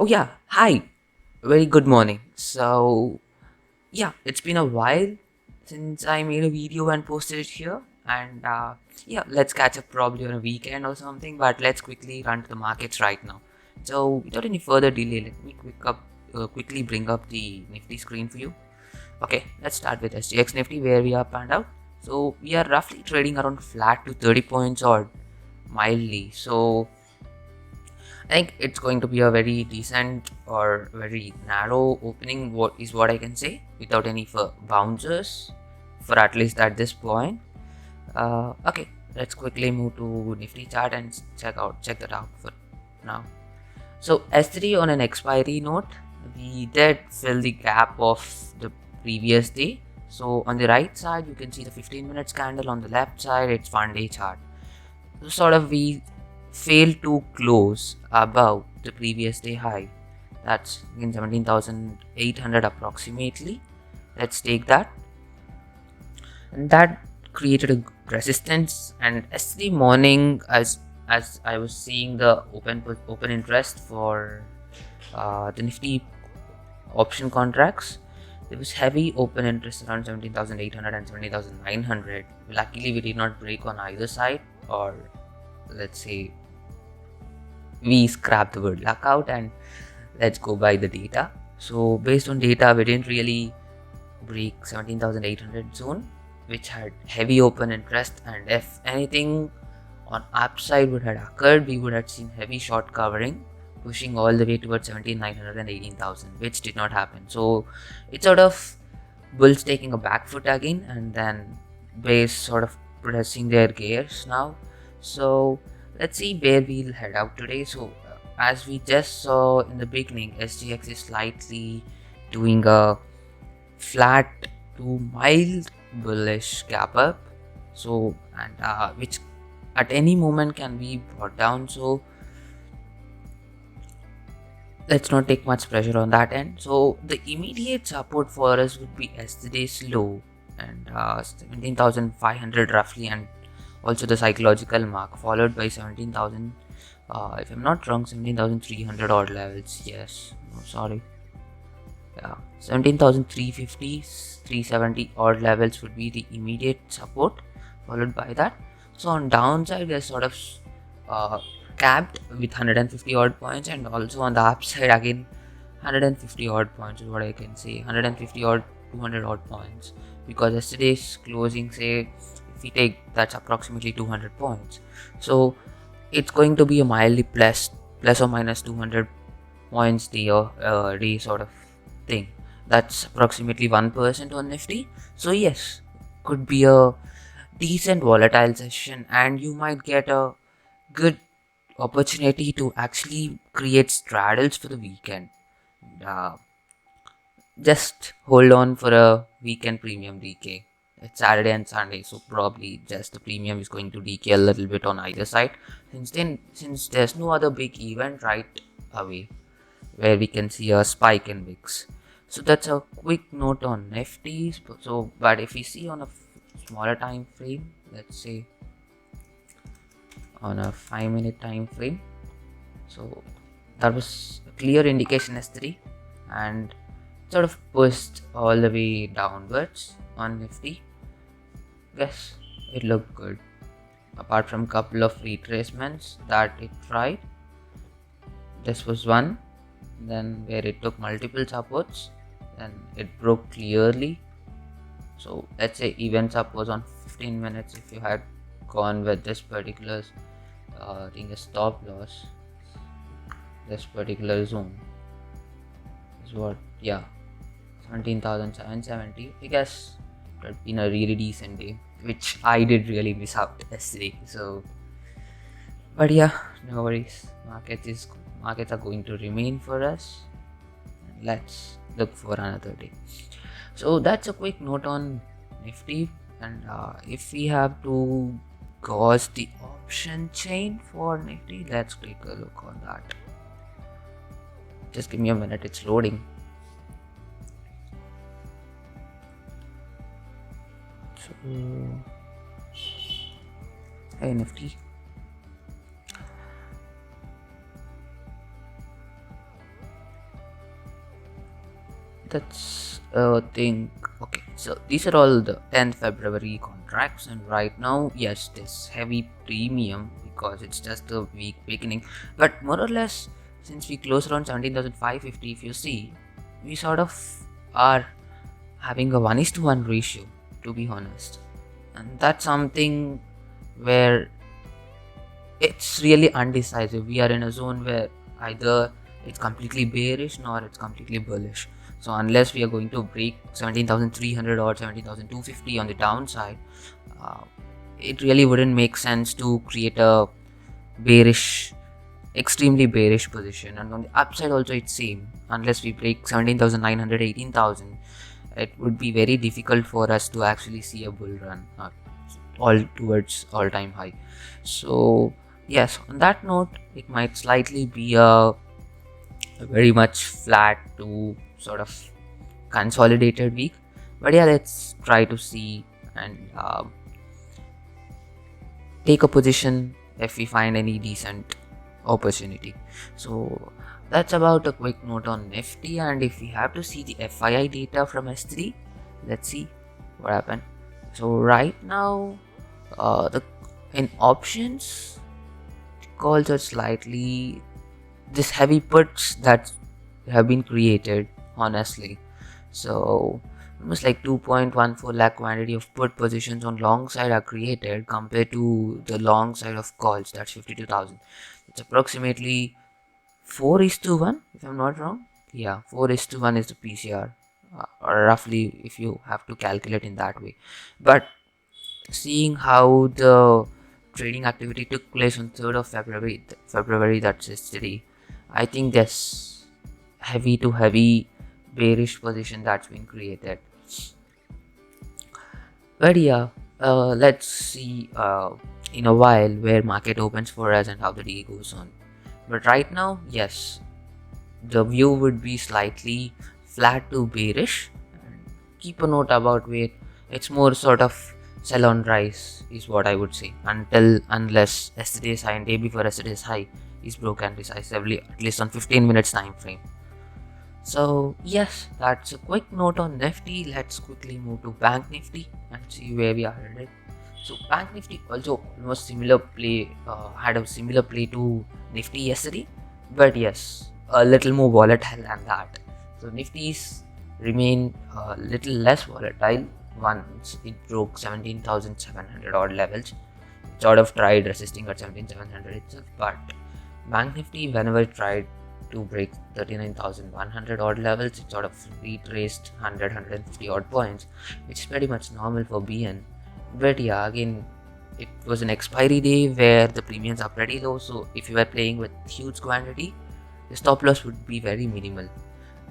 Oh yeah, hi. Very good morning. Yeah, it's been a while since I made a video and posted it here. And yeah, let's catch up probably on a weekend or something. But let's quickly run to the markets right now. So without any further delay, let me quickly bring up the Nifty screen for you. Okay, let's start with SGX Nifty where we are panned out. So we are roughly trading around flat to 30 points or mildly. So I think it's going to be a very decent or very narrow opening, what I can say, without any bouncers for at least at this point. Okay, let's quickly move to Nifty chart and check that out for now. So S3 on an expiry note, we did fill the gap of the previous day. So on the right side, you can see the 15 minutes candle. On the left side, it's 1 day chart. So sort of we failed to close above the previous day high. That's in 17,800 approximately. Let's take that. And that created a resistance. And yesterday morning, as I was seeing the open interest for the Nifty option contracts, there was heavy open interest around 17,800 and 17,900. Luckily, we did not break on either side, or let's say we scrap the word luck out and let's go by the data. So based on data, we didn't really break 17,800 zone, which had heavy open interest, and if anything on upside would have occurred, we would have seen heavy short covering pushing all the way towards 17,900 and 18,000, which did not happen. So it's sort of bulls taking a back foot again, and then base sort of pressing their gears now. So let's see where we'll head out today. So as we just saw in the beginning, SGX is slightly doing a flat to mild bullish gap up, so and which at any moment can be brought down. So let's not take much pressure on that end. So the immediate support for us would be yesterday's low and 17,500 roughly, and also the psychological mark, followed by 17,000, if I'm not wrong, 17,300 odd levels. Yes, no, sorry. Yeah, 17,350, 370 odd levels would be the immediate support, followed by that. So on downside, they're sort of capped with 150 odd points, and also on the upside again 150 odd points is what I can say. 150 odd, 200 odd points, because yesterday's closing, say if we take, that's approximately 200 points. So it's going to be a mildly plus or minus 200 points day sort of thing. That's approximately 1% on Nifty. So yes, could be a decent volatile session, and you might get a good opportunity to actually create straddles for the weekend. Uh, just hold on for a weekend premium decay. It's Saturday and Sunday, so probably just the premium is going to decay a little bit on either side. Since there's no other big event right away where we can see a spike in VIX. So that's a quick note on Nifty. So, but if we see on a smaller time frame, let's say on a 5-minute time frame, so that was a clear indication S3, and sort of pushed all the way downwards on Nifty. Yes, it looked good. Apart from couple of retracements that it tried, this was one. Then where it took multiple supports, then it broke clearly. So let's say even suppose on 15 minutes, if you had gone with this particular thing, a stop loss, this particular zone is what, yeah, 17,770. I guess it had been a really decent day, which I did really miss out yesterday. So, but yeah, no worries. Markets are going to remain for us. Let's look for another day. So that's a quick note on Nifty, and if we have to gauge the option chain for Nifty, let's take a look on that. Just give me a minute, it's loading. So, hey Nifty. that's a thing. Okay, so these are all the 10th February contracts, and right now, yes, this heavy premium because it's just the week beginning, but more or less, since we closed around 17,550, if you see, we sort of are having a 1:1 ratio, to be honest, and that's something where it's really undecisive. We are in a zone where either it's completely bearish nor it's completely bullish. So unless we are going to break 17,300 or 17,250 on the downside, uh, it really wouldn't make sense to create a bearish, extremely bearish position. And on the upside also it's same. Unless we break 17,900, 18,000, it would be very difficult for us to actually see a bull run all towards all-time high. So yes, on that note, it might slightly be a very much flat to sort of consolidated week, but yeah, let's try to see and take a position if we find any decent opportunity. So that's about a quick note on Nifty, and if we have to see the FII data from S3, let's see what happened. So right now, in options, the calls are slightly this heavy puts that have been created, honestly. So almost like 2.14 lakh quantity of put positions on long side are created compared to the long side of calls, that's 52,000. It's approximately 4:1, if I'm not wrong. Yeah, 4:1 is the PCR, or roughly if you have to calculate in that way. But seeing how the trading activity took place on 3rd of February, that's yesterday, I think there's heavy to heavy bearish position that's been created. But yeah, let's see in a while where market opens for us and how the day goes on. But right now, yes, the view would be slightly flat to bearish. And keep a note about where it's more sort of sell on rise is what I would say, unless yesterday's high and day before yesterday's high is broken decisively, at least on 15 minutes time frame. So yes, that's a quick note on Nifty. Let's quickly move to Bank Nifty and see where we are headed. So Bank Nifty also almost similar play, had a similar play to Nifty yesterday, but yes, a little more volatile than that. So Nifty's remain a little less volatile once it broke 17,700 odd levels. It sort of tried resisting at 17,700 itself, but Bank Nifty, whenever it tried to break 39,100 odd levels, it sort of retraced 150 odd points, which is pretty much normal for BN. But yeah, again, it was an expiry day where the premiums are pretty low, so if you were playing with huge quantity, the stop loss would be very minimal,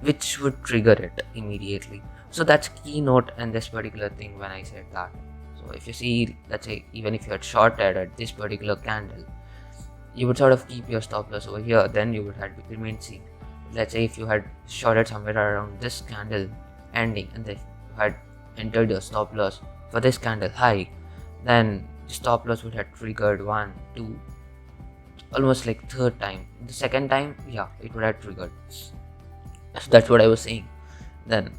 which would trigger it immediately. So that's key note in this particular thing when I said that. So if you see, let's say, even if you had shorted at this particular candle, you would sort of keep your stop loss over here, then you would have remained seen. Let's say if you had shorted somewhere around this candle ending and then you had entered your stop loss for this candle high, then the stop loss would have triggered 1, 2, almost like third time. The second time, yeah, it would have triggered. So that's what I was saying. Then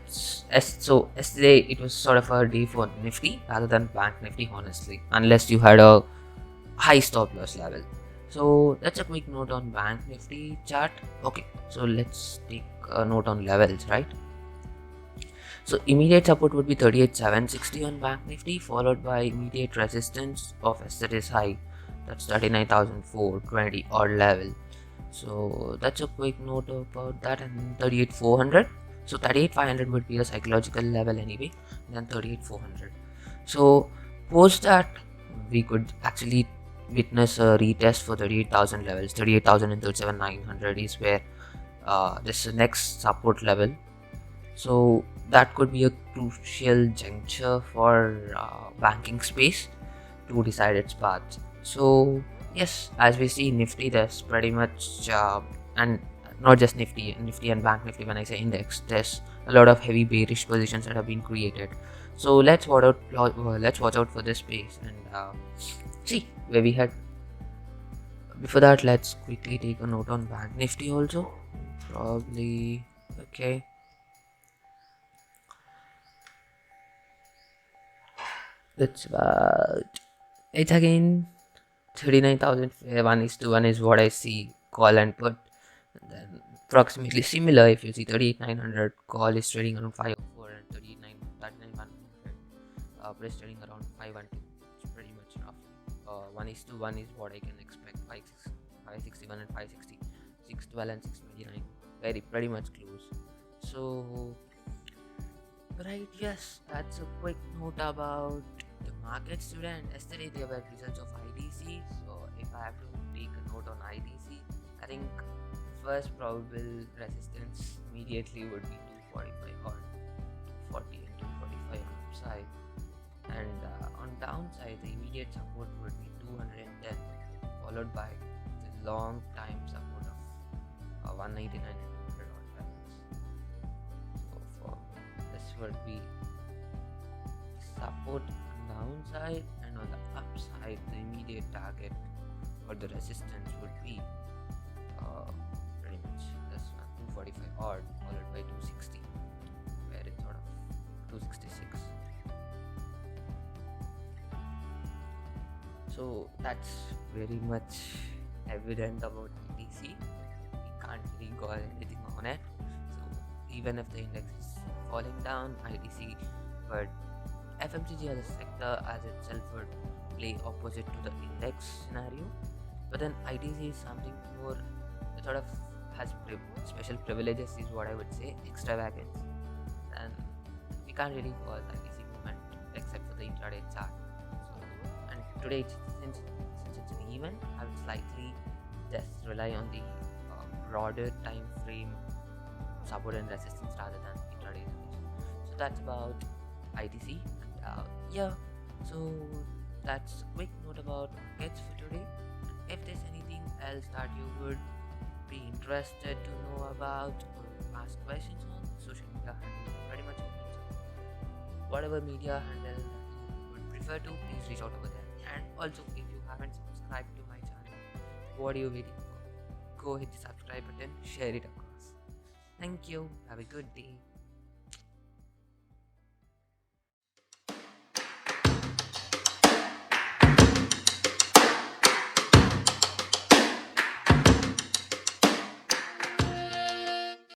so yesterday it was sort of a day for Nifty rather than Bank Nifty, honestly, unless you had a high stop loss level. So that's a quick note on Bank Nifty chart. Okay, so let's take a note on levels, right? So immediate support would be 38,760 on Bank Nifty, followed by immediate resistance of yesterday's high, that's 39,420 odd level. So that's a quick note about that. And 38,400, so 38,500 would be the psychological level anyway, and then 38,400. So post that, we could actually witness a retest for 38,000 levels. 38,000 and 37,900 is where this is the next support level. So that could be a crucial juncture for banking space to decide its path. So yes, as we see Nifty, there's pretty much and not just Nifty and Bank Nifty, when I say index, there's a lot of heavy bearish positions that have been created. So let's watch out for this space and see where we head. Before that, let's quickly take a note on Bank Nifty also. Probably Okay. It's again 39,000. 1:1 is what I see call and put. And then approximately similar, if you see 38,900 call is trading around 504 and 39,100 is trading around 512. It's pretty much roughly 1:1 is what I can expect. 561 and 560, 612 and 629, very pretty much close. So right, yes, that's a quick note about the markets today. And yesterday there were results of ITC. So if I have to take a note on ITC, I think first probable resistance immediately would be 245 or 240 and 245 on upside. And on downside, the immediate support would be 210, followed by the long time support of 199 and 200 odd levels. So for this would be support on downside, and on the upside, the immediate target or the resistance would be pretty much this one, 245 odd, followed by 260, where it's sort of 266. So that's very much evident about ITC. We can't really go anything on it. So even if the index is falling down, ITC, but FMCG as a sector as itself would play opposite to the index scenario. But then ITC is something more that sort of has special privileges, is what I would say, extravagance. And we can't really call the ITC movement except for the intraday chart. And today, since it's an event, I would slightly just rely on the broader time frame support and resistance rather than intraday range. So that's about ITC. And yeah, so that's a quick note about markets for today. And if there's anything else that you would be interested to know about or ask questions on, social media handle pretty much open. So whatever media handle that you would prefer to, please reach out over there. And also, if you haven't subscribed to my channel, what are you waiting for? Go hit the subscribe button, share it across. Thank you. Have a good day.